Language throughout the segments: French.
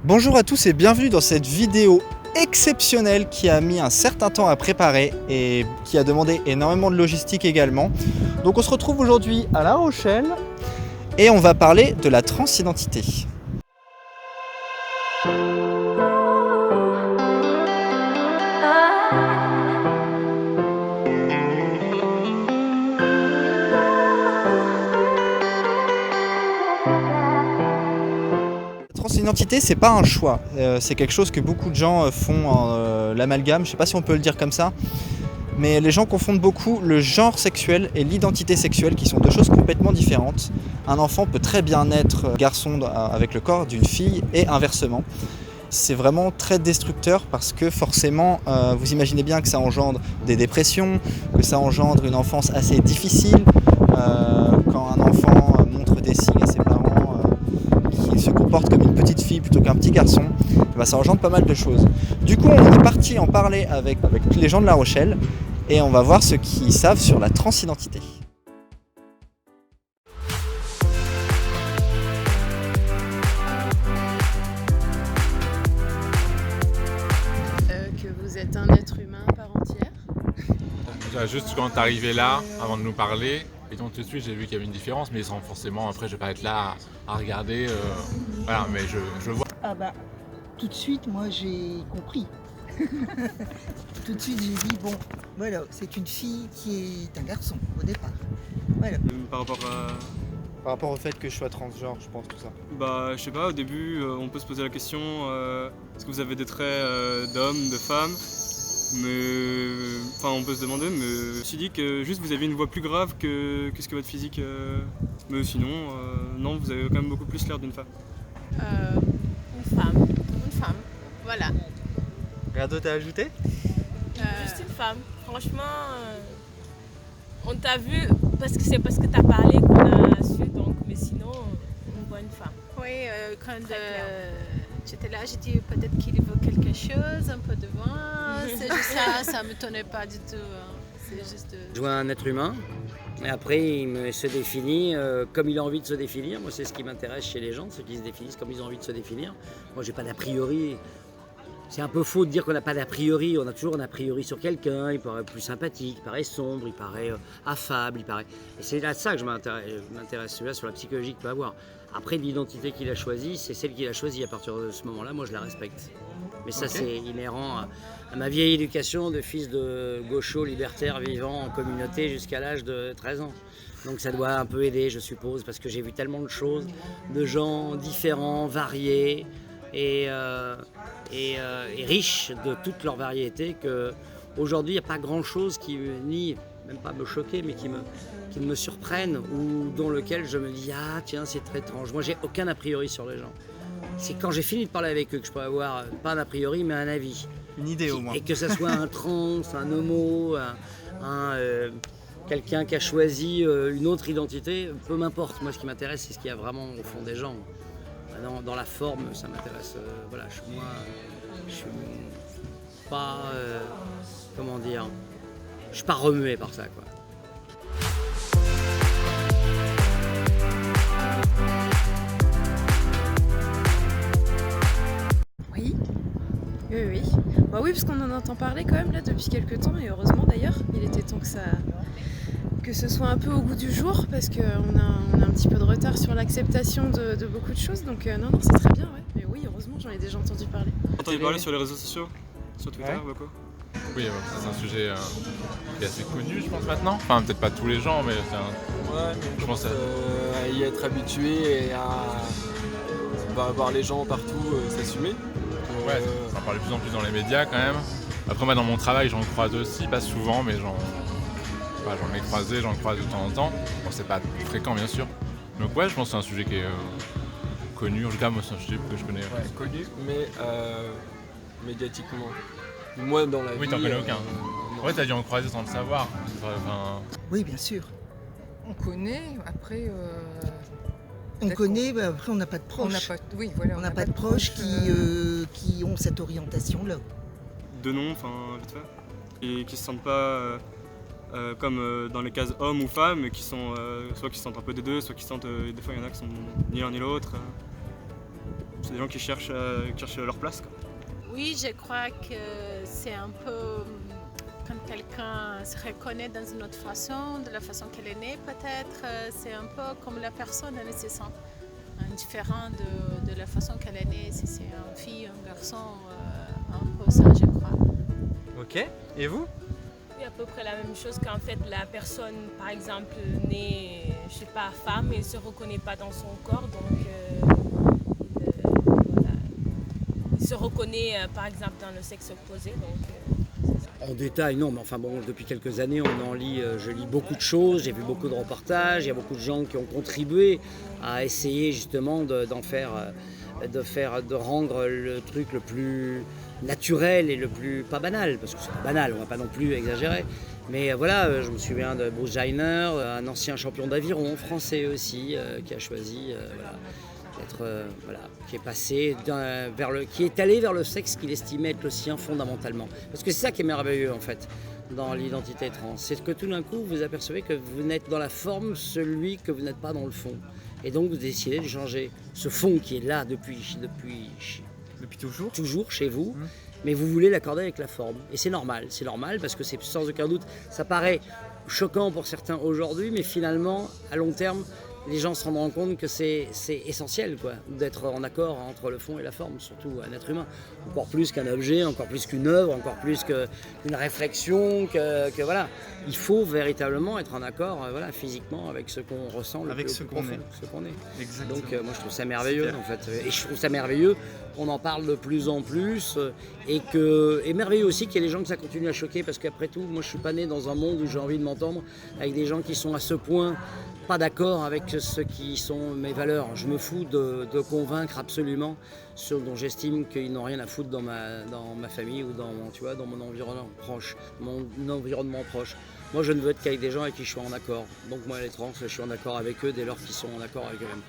Bonjour à tous et bienvenue dans cette vidéo exceptionnelle qui a mis un certain temps à préparer et qui a demandé énormément de logistique également. Donc on se retrouve aujourd'hui à La Rochelle et on va parler de la transidentité. La transidentité, c'est pas un choix, c'est quelque chose que beaucoup de gens font l'amalgame, je sais pas si on peut le dire comme ça, mais les gens confondent beaucoup le genre sexuel et l'identité sexuelle qui sont deux choses complètement différentes. Un enfant peut très bien être garçon avec le corps d'une fille et inversement. C'est vraiment très destructeur parce que forcément, vous imaginez bien que ça engendre des dépressions, que ça engendre une enfance assez difficile. Quand un enfant montre des signes à ses parents qu'il se comporte comme une petite fille plutôt qu'un petit garçon, ça engendre pas mal de choses. Du coup, on est parti en parler avec les gens de La Rochelle et on va voir ce qu'ils savent sur la transidentité. Que vous êtes un être humain à part entière. Juste quand t'es arrivé là, avant de nous parler, et donc tout de suite j'ai vu qu'il y avait une différence, mais sans forcément, après je vais pas être là à regarder, voilà, mais je vois. Ah bah, tout de suite, moi j'ai compris. Tout de suite j'ai dit, bon, voilà, c'est une fille qui est un garçon au départ. Voilà. Par Par rapport au fait que je sois transgenre, je pense tout ça. Bah, je sais pas, au début, on peut se poser la question est-ce que vous avez des traits d'homme, de femme? Mais. Enfin, on peut se demander, mais je me suis dit que juste vous aviez une voix plus grave que ce que votre physique. Mais sinon, non, vous avez quand même beaucoup plus l'air d'une femme. Une femme, voilà. Rien d'autre à ajouter ? Juste une femme. Franchement, on t'a vu parce que t'as parlé qu'on a su, donc, mais sinon, on voit une femme. Oui, quand Très clair. j'étais là, j'ai dit peut-être qu'il veut quelque chose, un peu de vin. C'est juste ça me tenait pas du tout. C'est juste. Je vois un être humain, et après se définit comme il a envie de se définir. Moi, c'est ce qui m'intéresse chez les gens, ceux qui se définissent comme ils ont envie de se définir. Moi, j'ai pas d'a priori. C'est un peu faux de dire qu'on n'a pas d'a priori. On a toujours un a priori sur quelqu'un. Il paraît plus sympathique, il paraît sombre, il paraît affable, il paraît. Et c'est là de ça que je m'intéresse, celui-là sur la psychologie qu'il peut avoir. Après, l'identité qu'il a choisie, c'est celle qu'il a choisie. À partir de ce moment-là, moi, je la respecte. Mais ça, c'est inhérent à ma vieille éducation de fils de gaucho libertaire vivant en communauté jusqu'à l'âge de 13 ans. Donc ça doit un peu aider, je suppose, parce que j'ai vu tellement de choses, de gens différents, variés et riches de toute leur variété, qu'aujourd'hui, il n'y a pas grand-chose qui, ni même pas me choquer, mais qui me surprennent ou dans lequel je me dis « Ah tiens, c'est très étrange ». Moi, j'ai aucun a priori sur les gens. C'est quand j'ai fini de parler avec eux que je peux avoir, pas un a priori, mais un avis. Une idée au moins. Et que ça soit un trans, un homo, quelqu'un qui a choisi une autre identité, peu m'importe. Moi, ce qui m'intéresse, c'est ce qu'il y a vraiment au fond des gens. Dans la forme, ça m'intéresse. Voilà, je suis pas, comment dire, je suis pas remué par ça, quoi. Oui. Oui. Bah oui, parce qu'on en entend parler quand même là depuis quelques temps, et heureusement d'ailleurs. Il était temps que ce soit un peu au goût du jour, parce qu'on a un petit peu de retard sur l'acceptation de beaucoup de choses. Donc non, c'est très bien, ouais. Mais oui, heureusement, j'en ai déjà entendu parler. Vous avez entendu parler sur les réseaux sociaux? Sur Twitter, Ouais. beaucoup? Oui, c'est un sujet qui est assez connu, je pense, maintenant. Enfin, peut-être pas tous les gens, mais c'est un... Ouais, mais Je pense à y être habitué et à voir les gens partout s'assumer. Ouais, ça en parle de plus en plus dans les médias quand même. Après, moi, dans mon travail, j'en croise aussi, pas souvent, mais j'en ai croisé, j'en croise de temps en temps. Bon, c'est pas fréquent, bien sûr. Donc ouais, je pense que c'est un sujet qui est connu. En tout cas, moi, c'est un sujet que je connais. Ouais, connu, mais médiatiquement. Moi, dans la vie. Oui, t'en connais aucun. non. Ouais, t'as dû en croiser sans le savoir. Enfin, Oui, bien sûr. On connaît, après. On D'accord. connaît, mais après on n'a pas de On n'a proches. pas, oui, voilà, On n'a pas de proches qui ont cette orientation-là. Deux noms, enfin, vite fait. Et qui se sentent pas comme dans les cases hommes ou femmes, mais qui sont soit qui se sentent un peu des deux, soit qui se sentent. Des fois, il y en a qui sont ni l'un ni l'autre. C'est des gens qui cherchent leur place, quoi. Oui, je crois que c'est un peu quand quelqu'un se reconnaît dans une autre façon, de la façon qu'elle est née peut-être, c'est un peu comme la personne elle se sent différent de la façon qu'elle est née, si c'est une fille, un garçon, un peu ça je crois. Ok, et vous? Oui, à peu près la même chose qu'en fait la personne par exemple née, je sais pas, femme et ne se reconnaît pas dans son corps, donc voilà. Il se reconnaît par exemple dans le sexe opposé, donc En détail, non, mais enfin bon, depuis quelques années, je lis beaucoup de choses, j'ai vu beaucoup de reportages, il y a beaucoup de gens qui ont contribué à essayer justement de rendre le truc le plus naturel et le plus, pas banal, parce que c'est pas banal, on va pas non plus exagérer. Mais voilà, je me souviens de Bruce Jenner, un ancien champion d'aviron français aussi, qui a choisi qui est passé qui est allé vers le sexe qu'il estimait être le sien fondamentalement. Parce que c'est ça qui est merveilleux en fait dans l'identité trans, c'est que tout d'un coup vous apercevez que vous n'êtes dans la forme celui que vous n'êtes pas dans le fond. Et donc vous décidez de changer ce fond qui est là depuis toujours chez vous, mais vous voulez l'accorder avec la forme. Et c'est normal parce que c'est sans aucun doute, ça paraît choquant pour certains aujourd'hui, mais finalement à long terme, les gens se rendront compte que c'est essentiel quoi, d'être en accord entre le fond et la forme, surtout un être humain. Encore plus qu'un objet, encore plus qu'une œuvre, encore plus qu'une réflexion, que voilà. Il faut véritablement être en accord physiquement avec ce qu'on ressent, avec ce qu'on est. Exactement. Donc moi je trouve ça merveilleux en fait. Et je trouve ça merveilleux qu'on en parle de plus en plus et merveilleux aussi qu'il y ait des gens que ça continue à choquer parce qu'après tout, moi je suis pas né dans un monde où j'ai envie de m'entendre avec des gens qui sont à ce point pas d'accord avec ce qui sont mes valeurs. Je me fous de convaincre absolument ceux dont j'estime qu'ils n'ont rien à foutre dans ma famille ou dans mon environnement proche. Moi, je ne veux être qu'avec des gens avec qui je suis en accord. Donc moi, les trans, je suis en accord avec eux dès lors qu'ils sont en accord avec eux-mêmes.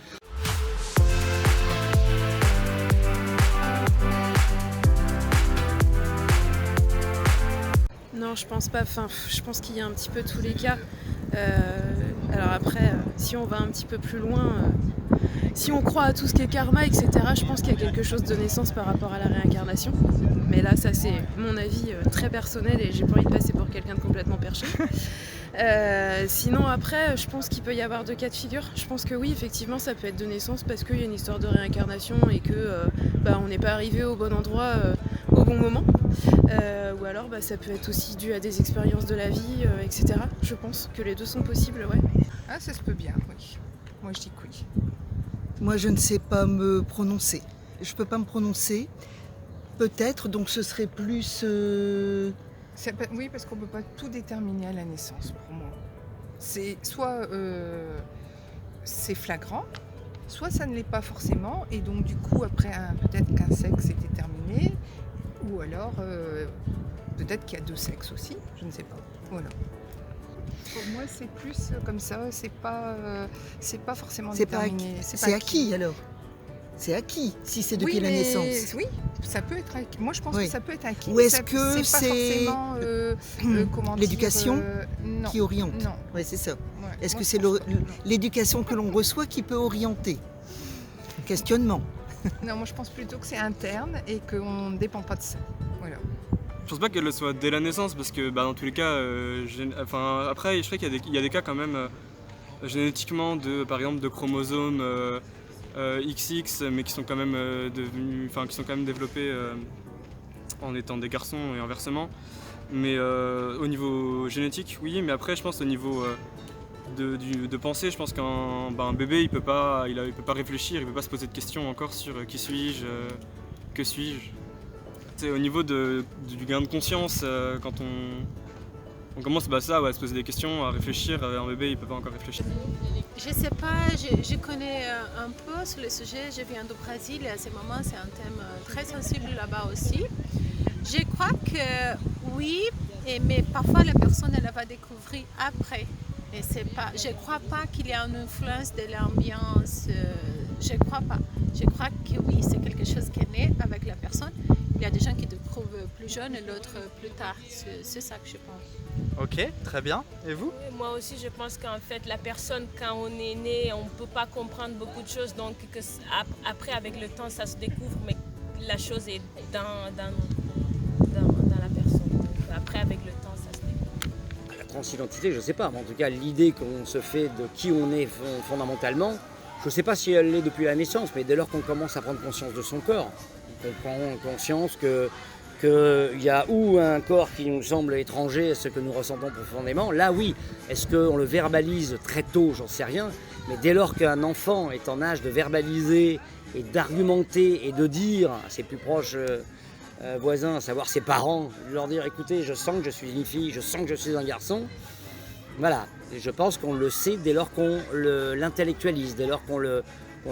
Non, je pense pas. Enfin, je pense qu'il y a un petit peu tous les cas. Alors après, si on va un petit peu plus loin, si on croit à tout ce qui est karma, etc., je pense qu'il y a quelque chose de naissance par rapport à la réincarnation. Mais là, ça c'est mon avis très personnel et j'ai pas envie de passer pour quelqu'un de complètement perché. Sinon après, je pense qu'il peut y avoir deux cas de figure. Je pense que oui, effectivement, ça peut être de naissance parce qu'il y a une histoire de réincarnation et que on n'est pas arrivé au bon endroit au bon moment. Ou alors ça peut être aussi dû à des expériences de la vie, etc. Je pense que les deux sont possibles, ouais. Ah, ça se peut bien, oui. Moi, je dis que oui. Moi, je ne sais pas me prononcer. Je ne peux pas me prononcer. Peut-être, donc ce serait plus... Oui, parce qu'on ne peut pas tout déterminer à la naissance, pour moi. C'est soit c'est flagrant, soit ça ne l'est pas forcément, et donc du coup, après, peut-être qu'un sexe est déterminé, ou alors peut-être qu'il y a deux sexes aussi, je ne sais pas. Voilà. Pour moi, c'est plus comme ça, c'est pas forcément déterminé. C'est acquis alors. C'est acquis si c'est depuis la naissance. Oui, ça peut être acquis. Moi, je pense que ça peut être acquis. Ou est-ce que c'est l'éducation qui oriente? Non. Oui, c'est ça. Ouais. Est-ce que c'est l'éducation que l'on reçoit qui peut orienter? Questionnement. Non, moi je pense plutôt que c'est interne et qu'on ne dépend pas de ça. Voilà. Je pense pas qu'elle le soit dès la naissance parce que dans tous les cas, après je crois qu'il y a des cas quand même génétiquement par exemple de chromosomes XX mais qui sont quand même développés en étant des garçons et inversement. Mais au niveau génétique, oui, mais après je pense au niveau de pensée, je pense qu'un bébé il peut pas réfléchir, il peut pas se poser de questions encore sur qui suis-je, que suis-je. C'est au niveau du gain de conscience, quand on commence à se poser des questions, à réfléchir, un bébé il peut pas encore réfléchir. Je sais pas, je connais un peu sur le sujet, je viens du Brésil et à ce moment c'est un thème très sensible là-bas aussi. Je crois que oui, mais parfois la personne elle va découvrir après. Et je ne crois pas qu'il y a une influence de l'ambiance, je ne crois pas. Je crois que oui, c'est quelque chose qui est né avec la personne, Il y a des gens qui découvrent plus jeunes et d'autres plus tard. C'est ça que je pense. Ok, très bien. Et vous? Moi aussi, je pense qu'en fait, la personne, quand on est né, on ne peut pas comprendre beaucoup de choses. Donc, après, avec le temps, ça se découvre, mais la chose est dans la personne. Donc, après, avec le temps, ça se découvre. La transidentité, je ne sais pas, mais en tout cas, l'idée qu'on se fait de qui on est fondamentalement, je ne sais pas si elle l'est depuis la naissance, mais dès lors qu'on commence à prendre conscience de son corps, qu'on prend conscience qu'il y a ou un corps qui nous semble étranger à ce que nous ressentons profondément, là oui, est-ce qu'on le verbalise très tôt, j'en sais rien, mais dès lors qu'un enfant est en âge de verbaliser et d'argumenter et de dire à ses plus proches voisins, à savoir ses parents, de leur dire écoutez, je sens que je suis une fille, je sens que je suis un garçon, voilà, et je pense qu'on le sait dès lors qu'on l'intellectualise, dès lors qu'on le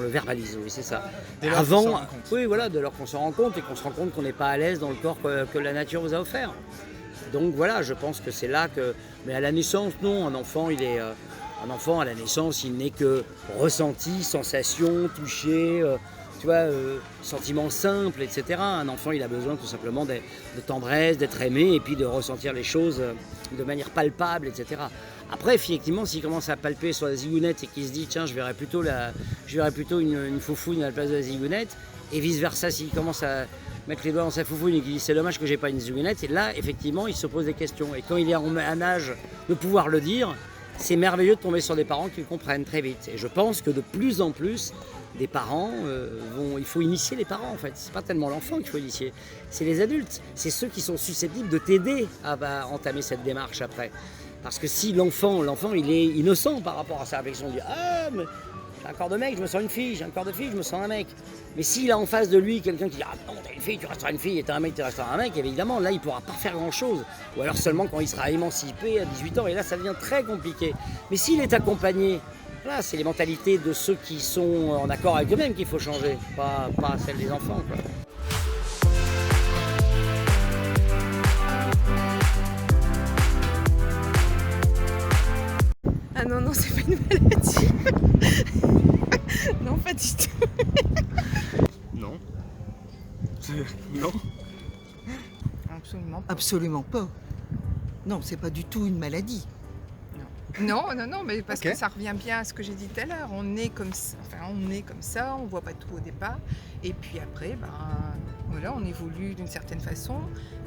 verbalise, oui, c'est ça. Avant, oui, voilà, dès lors qu'on se rend compte et qu'on se rend compte qu'on n'est pas à l'aise dans le corps que la nature vous a offert. Donc voilà, je pense que c'est là que... Mais à la naissance, non, un enfant, à la naissance, il n'est que ressenti, sensation, toucher, tu vois, sentiments simples, etc. Un enfant, il a besoin tout simplement de tendresse, d'être aimé et puis de ressentir les choses de manière palpable, etc. Après, effectivement, s'il commence à palper sur la zigounette et qu'il se dit tiens, je verrais plutôt une foufouine à la place de la zigounette, et vice-versa, s'il commence à mettre les doigts dans sa foufouine et qu'il dit c'est dommage que j'ai pas une zigounette, et là, effectivement, il se pose des questions. Et quand il est en âge de pouvoir le dire, c'est merveilleux de tomber sur des parents qui le comprennent très vite. Et je pense que de plus en plus, des parents il faut initier les parents en fait. C'est pas tellement l'enfant qu'il faut initier, c'est les adultes. C'est ceux qui sont susceptibles de t'aider à entamer cette démarche après. Parce que si l'enfant il est innocent par rapport à sa réflexion, il dit ah mais j'ai un corps de mec, je me sens une fille, j'ai un corps de fille, je me sens un mec. Mais s'il a en face de lui quelqu'un qui dit ah non t'es une fille, tu resteras une fille, et t'es un mec, tu resteras un mec, évidemment là il pourra pas faire grand chose. Ou alors seulement quand il sera émancipé à 18 ans, et là ça devient très compliqué. Mais s'il est accompagné, là c'est les mentalités de ceux qui sont en accord avec eux-mêmes qu'il faut changer, pas celles des enfants, quoi. Ah non, c'est pas une maladie. Non, pas du tout. Non. Non. Absolument pas. Absolument pas. Non, c'est pas du tout une maladie. Non, mais parce que ça revient bien à ce que j'ai dit tout à l'heure. On est comme ça, on voit pas tout au départ. Et puis après, voilà, on évolue d'une certaine façon,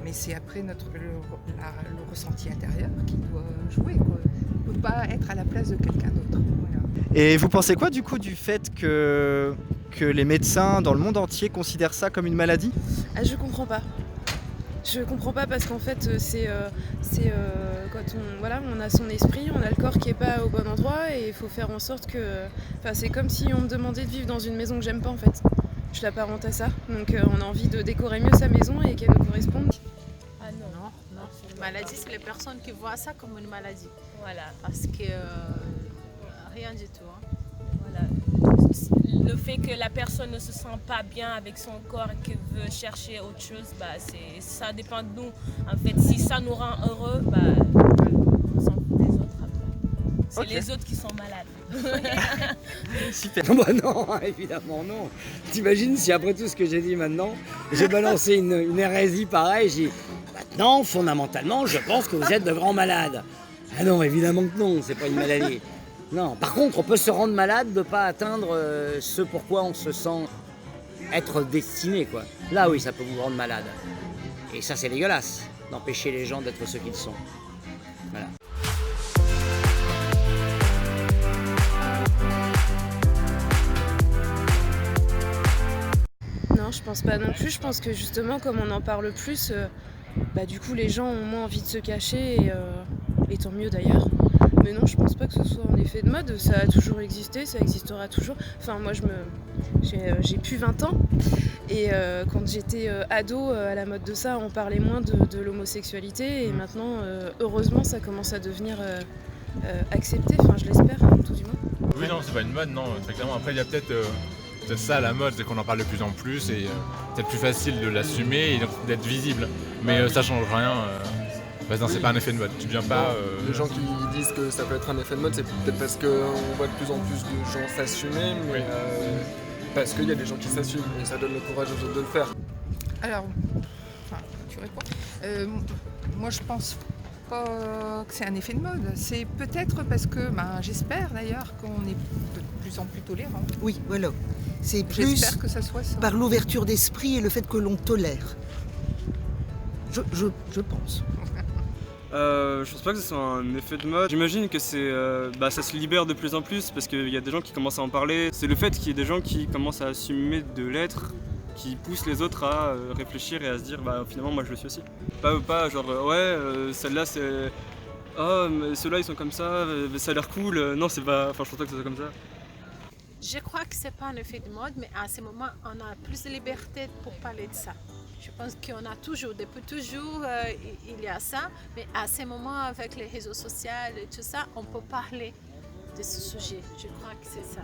mais c'est après le ressenti intérieur qui doit jouer, quoi. On ne peut pas être à la place de quelqu'un d'autre. Voilà. Et vous pensez quoi du coup du fait que les médecins dans le monde entier considèrent ça comme une maladie? Ah, je comprends pas. Je comprends pas parce qu'en fait c'est quand on a son esprit, on a le corps qui est pas au bon endroit et il faut faire en sorte que... Enfin c'est comme si on me demandait de vivre dans une maison que j'aime pas en fait. Je l'apparente à ça. Donc on a envie de décorer mieux sa maison et qu'elle nous corresponde. Ah non. Une maladie, c'est les personnes qui voient ça comme une maladie. Voilà. Parce que rien du tout. Hein. Voilà. Le fait que la personne ne se sent pas bien avec son corps et qu'elle veut chercher autre chose, ça dépend de nous. En fait, si ça nous rend heureux, on s'en fout des autres après. C'est les autres qui sont malades. Super. Non, évidemment non. T'imagines si après tout ce que j'ai dit maintenant, j'ai balancé une hérésie pareille, j'ai dit maintenant, fondamentalement, je pense que vous êtes de grands malades. Ah non, évidemment que non, c'est pas une maladie. Non, par contre, on peut se rendre malade de ne pas atteindre ce pourquoi on se sent être destiné, quoi. Là, oui, ça peut vous rendre malade. Et ça, c'est dégueulasse, d'empêcher les gens d'être ce qu'ils sont. Voilà. Non, je pense pas non plus. Je pense que justement, comme on en parle plus, du coup, les gens ont moins envie de se cacher et tant mieux d'ailleurs. Mais non, je pense pas que ce soit un effet de mode. Ça a toujours existé, ça existera toujours. Enfin, moi, j'ai plus 20 ans. Et quand j'étais ado, à la mode de ça, on parlait moins de l'homosexualité. Et maintenant, heureusement, ça commence à devenir accepté. Enfin, je l'espère, tout du moins. Oui, non, c'est pas une mode, non, très clairement. Après, il y a peut-être ça, la mode, c'est qu'on en parle de plus en plus et peut-être plus facile de l'assumer et d'être visible. Mais ça change rien. Non, c'est pas un effet de mode. Tu deviens pas. Les gens qui disent que ça peut être un effet de mode, c'est peut-être parce qu'on voit de plus en plus de gens s'assumer, mais parce qu'il y a des gens qui s'assument et ça donne le courage aux autres de le faire. Alors, tu réponds. Moi, je pense pas que c'est un effet de mode. C'est peut-être parce que, j'espère d'ailleurs qu'on est de plus en plus tolérant. Oui, voilà. C'est plus J'espère que ça soit ça. par l'ouverture d'esprit et le fait que l'on tolère. Je pense. Je pense pas que ce soit un effet de mode. J'imagine que ça se libère de plus en plus parce qu'il y a des gens qui commencent à en parler. C'est le fait qu'il y ait des gens qui commencent à assumer de l'être qui poussent les autres à réfléchir et à se dire finalement moi je le suis aussi. Pas genre celle-là c'est mais ceux-là ils sont comme ça, ça a l'air cool. Non c'est pas. Enfin je pense pas que ce soit comme ça. Je crois que ce n'est pas un effet de mode, mais à ce moment, on a plus de liberté pour parler de ça. Je pense qu'on a toujours, depuis toujours, il y a ça, mais à ce moment, avec les réseaux sociaux et tout ça, on peut parler de ce sujet. Je crois que c'est ça.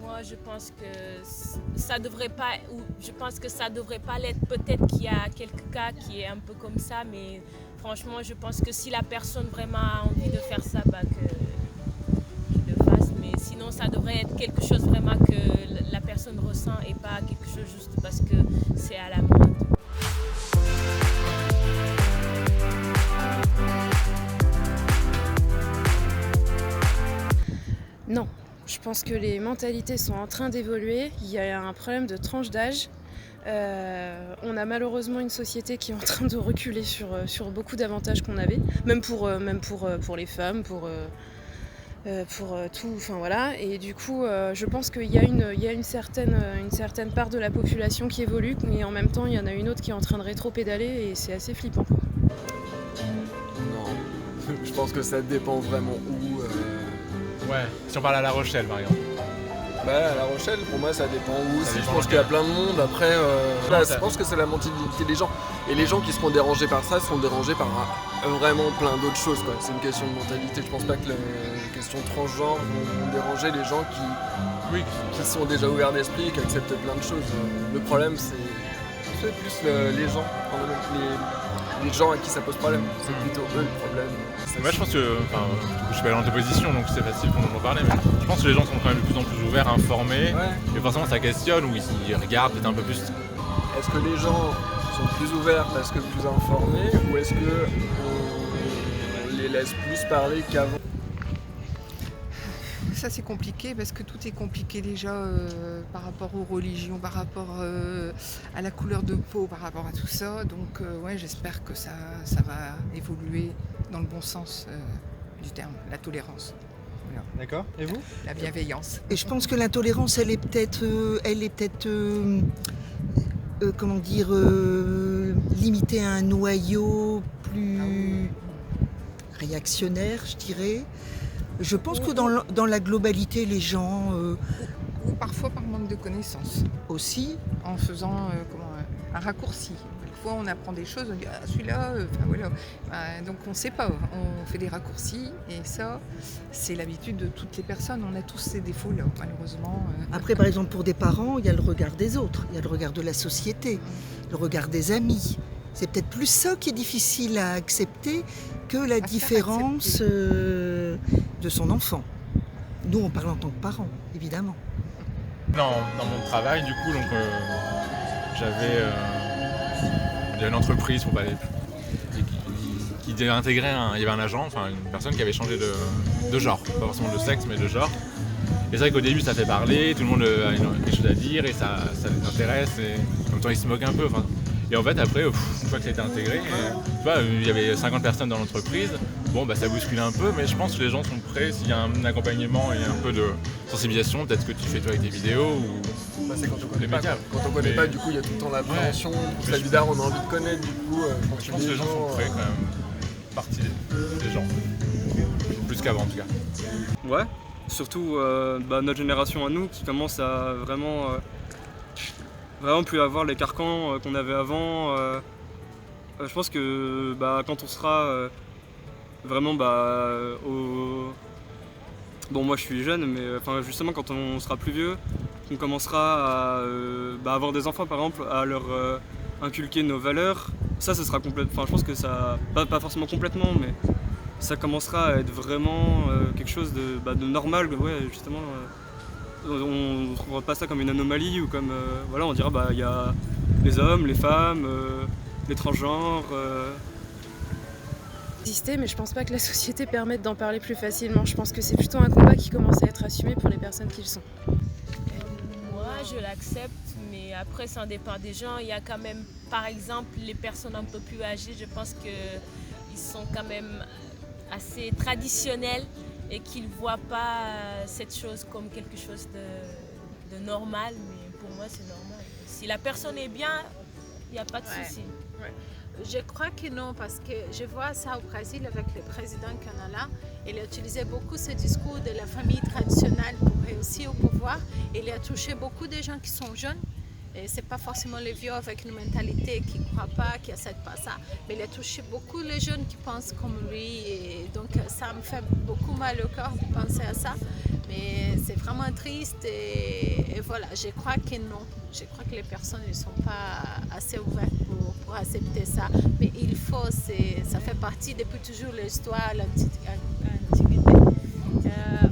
Moi, je pense que ça devrait pas, ou je pense que ça devrait pas l'être. Peut-être qu'il y a quelques cas qui est un peu comme ça, mais franchement, je pense que si la personne vraiment a envie de faire ça, qu'il le fasse. Mais sinon, ça devrait être quelque chose vraiment que la personne ressent et pas quelque chose juste parce que c'est à la mode. Non, je pense que les mentalités sont en train d'évoluer. Il y a un problème de tranche d'âge. On a malheureusement une société qui est en train de reculer sur beaucoup d'avantages qu'on avait, même pour les femmes, pour tout, enfin voilà. Et du coup, je pense qu'il y a une certaine part de la population qui évolue, et en même temps, il y en a une autre qui est en train de rétro-pédaler, et c'est assez flippant. Non, je pense que ça dépend vraiment où. Ouais, si on parle à La Rochelle par exemple. À La Rochelle, pour moi, ça dépend où aussi. Je dépend pense qu'il y a plein de monde. Après, je pense que c'est la mentalité des gens. Et les gens qui seront dérangés par ça seront dérangés par vraiment plein d'autres choses, quoi. C'est une question de mentalité. Je pense pas que les questions transgenres vont déranger les gens qui sont déjà ouverts d'esprit et qui acceptent plein de choses. Le problème, c'est plus les gens, les gens à qui ça pose problème. C'est plutôt eux le problème. Moi je pense que, je suis pas dans l'opposition donc c'est facile pour nous en parler, mais je pense que les gens sont quand même de plus en plus ouverts, informés, et forcément ça questionne ou ils regardent peut-être un peu plus. Est-ce que les gens sont plus ouverts parce que plus informés, ou est-ce qu'on les laisse plus parler qu'avant? Ça c'est compliqué parce que tout est compliqué déjà par rapport aux religions, par rapport à la couleur de peau, par rapport à tout ça. Donc j'espère que ça va évoluer dans le bon sens du terme, la tolérance. Voilà. D'accord. Et vous? La bienveillance. Et je pense que l'intolérance, elle est peut-être limitée à un noyau plus réactionnaire, je dirais. Je pense que dans la globalité, les gens... Ou parfois par manque de connaissances. Aussi. En faisant un raccourci. Parfois on apprend des choses, on dit celui-là, voilà. Donc on ne sait pas, on fait des raccourcis et ça, c'est l'habitude de toutes les personnes. On a tous ces défauts-là, malheureusement. Après, par exemple, pour des parents, il y a le regard des autres, il y a le regard de la société, le regard des amis. C'est peut-être plus ça qui est difficile à accepter que la différence de son enfant. Nous, on parle en tant que parents, évidemment. Dans mon travail, du coup, donc j'avais une entreprise pour parler qui devait intégrer il y avait un agent, une personne qui avait changé de genre, pas forcément de sexe, mais de genre. Et c'est vrai qu'au début, ça fait parler, tout le monde a quelque chose à dire et ça les intéresse, et en même temps, ils se moquent un peu. Et en fait, après, une fois que ça a été intégré, il y avait 50 personnes dans l'entreprise. Bon, ça bouscule un peu, mais je pense que les gens sont prêts. S'il y a un accompagnement et un peu de sensibilisation, peut-être que tu fais toi avec tes vidéos ou c'est quand on connaît pas. médias. Quand on connaît pas, du coup, il y a tout le temps l'appréhension. C'est bizarre, on a envie de connaître, du coup. Je pense que les gens sont prêts quand même. Partie des gens. Plus qu'avant, en tout cas. Ouais, surtout notre génération à nous qui commence à vraiment plus avoir les carcans qu'on avait avant. Je pense que quand on sera vraiment Bon, moi je suis jeune, mais justement quand on sera plus vieux, on commencera à avoir des enfants par exemple, à leur inculquer nos valeurs. Ça sera complètement. Je pense que ça. Pas forcément complètement, mais ça commencera à être vraiment quelque chose de normal, justement. on ne trouvera pas ça comme une anomalie ou comme voilà, on dira bah il y a les hommes, les femmes, les transgenres. Mais je pense pas que la société permette d'en parler plus facilement. Je pense que c'est plutôt un combat qui commence à être assumé pour les personnes qui le sont. Moi, je l'accepte, mais après, ça dépend des gens. Il y a quand même, par exemple, les personnes un peu plus âgées, je pense qu'ils sont quand même assez traditionnels et qu'ils ne voient pas cette chose comme quelque chose de normal. Mais pour moi, c'est normal. Si la personne est bien, il n'y a pas de souci. Ouais. Je crois que non, parce que je vois ça au Brésil avec le président qu'on a là. Il a utilisé beaucoup ce discours de la famille traditionnelle pour réussir au pouvoir. Il a touché beaucoup de gens qui sont jeunes. Et ce n'est pas forcément les vieux avec une mentalité qui ne croient pas, qui n'acceptent pas ça. Mais il a touché beaucoup les jeunes qui pensent comme lui. Et donc ça me fait beaucoup mal au cœur de penser à ça. Mais c'est vraiment triste et voilà, je crois que non. Je crois que les personnes ne sont pas assez ouvertes pour accepter ça. Mais il faut, ça fait partie depuis toujours de l'histoire, l'Antiquité.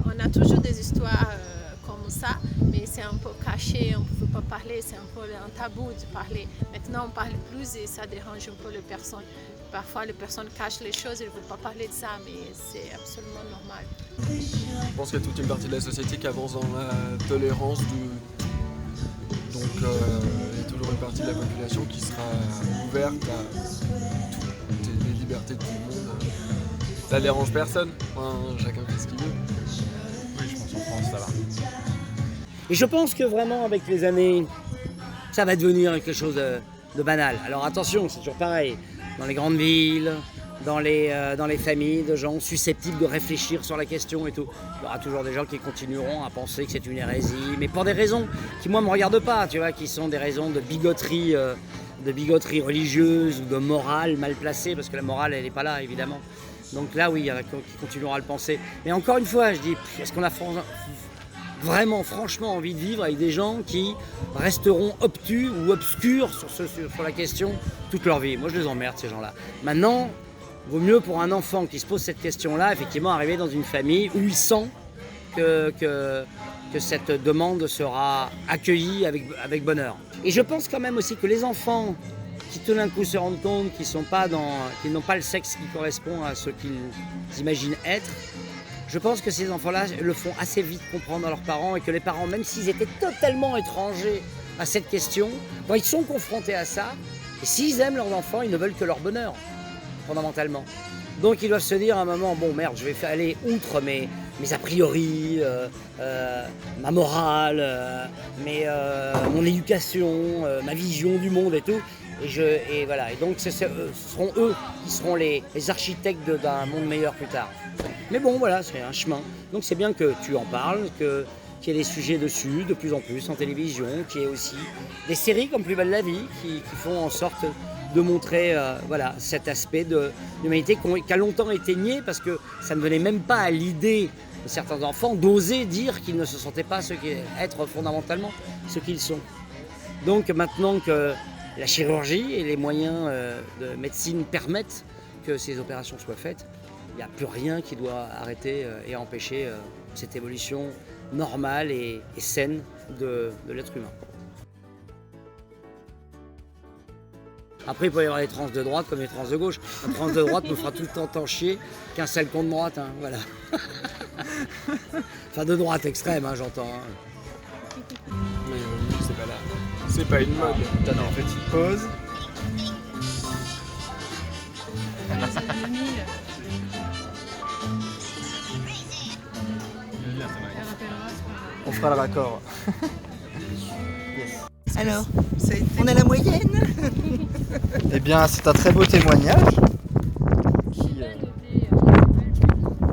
On a toujours des histoires comme ça, mais c'est un peu caché, on ne peut pas parler, c'est un peu un tabou de parler. Maintenant on parle plus et ça dérange un peu les personnes. Parfois les personnes cachent les choses, ils ne veulent pas parler de ça, mais c'est absolument normal. Je pense qu'il y a toute une partie de la société qui avance dans la tolérance du tout. Donc il y a toujours une partie de la population qui sera ouverte à toutes les libertés de tout le monde. Ça dérange personne, enfin, chacun fait ce qu'il veut. Oui, je pense qu'en France, ça va. Et je pense que vraiment, avec les années, ça va devenir quelque chose de banal. Alors attention, c'est toujours pareil. Dans les grandes villes, dans les familles de gens susceptibles de réfléchir sur la question et tout. Il y aura toujours des gens qui continueront à penser que c'est une hérésie, mais pour des raisons qui, moi, ne me regardent pas, tu vois, qui sont des raisons de bigoterie religieuse ou de morale mal placée, parce que la morale, elle n'est pas là, évidemment. Donc là, oui, il y en a qui continueront à le penser. Mais encore une fois, je dis, est-ce qu'on a vraiment, franchement envie de vivre avec des gens qui resteront obtus ou obscurs sur la question toute leur vie? Moi, je les emmerde, ces gens-là. Maintenant, vaut mieux pour un enfant qui se pose cette question-là, effectivement, arriver dans une famille où il sent que cette demande sera accueillie avec bonheur. Et je pense quand même aussi que les enfants qui tout d'un coup se rendent compte qu'ils n'ont pas le sexe qui correspond à ce qu'ils imaginent être, je pense que ces enfants-là le font assez vite comprendre à leurs parents et que les parents, même s'ils étaient totalement étrangers à cette question, quand ils sont confrontés à ça, et s'ils aiment leurs enfants, ils ne veulent que leur bonheur, fondamentalement. Donc ils doivent se dire à un moment, bon merde, je vais aller outre mes a priori, ma morale, mon éducation, ma vision du monde et tout. Et voilà. Et donc ce seront eux qui seront les architectes d'un monde meilleur plus tard. Mais bon, voilà, c'est un chemin. Donc c'est bien que tu en parles, qu'il y ait des sujets dessus de plus en plus en télévision, qu'il y ait aussi des séries comme Plus belle la vie qui font en sorte de montrer cet aspect de l'humanité qui a longtemps été nié parce que ça ne venait même pas à l'idée de certains enfants d'oser dire qu'ils ne se sentaient pas être fondamentalement ce qu'ils sont. Donc maintenant que la chirurgie et les moyens de médecine permettent que ces opérations soient faites, il n'y a plus rien qui doit arrêter et empêcher cette évolution normale et saine de l'être humain. Après, il peut y avoir les trans de droite comme les trans de gauche. La trans de droite me fera tout le temps tant chier qu'un sale con de droite, hein, voilà. Enfin, de droite extrême, hein, j'entends. Hein. Mais c'est pas là. C'est pas une mode. T'as des petites pauses. On fera le raccord. Alors, on a la moyenne. Eh bien, c'est un très beau témoignage.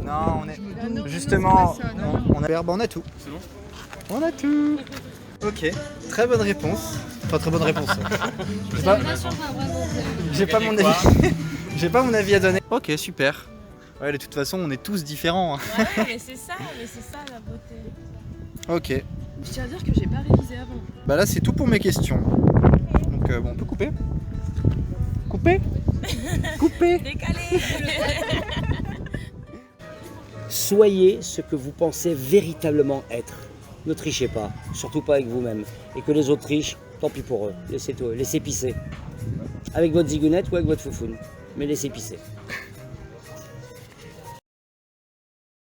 Non, on est... Justement, on a tout. C'est bon ? On a tout. Ok, très bonne réponse. Enfin, très bonne réponse. J'ai pas mon avis. J'ai pas mon avis à donner. Ok, super. Ouais, de toute façon, on est tous différents. Ouais, mais c'est ça la beauté. Ok. Je tiens à dire que j'ai pas révisé avant. Bah là, c'est tout pour mes questions. Donc, bon, on peut couper. Couper. Décalé. Soyez ce que vous pensez véritablement être. ne trichez pas, surtout pas avec vous-même. Et que les autres trichent, tant pis pour eux, laissez pisser. Avec votre zigounette ou avec votre foufoune, mais laissez pisser.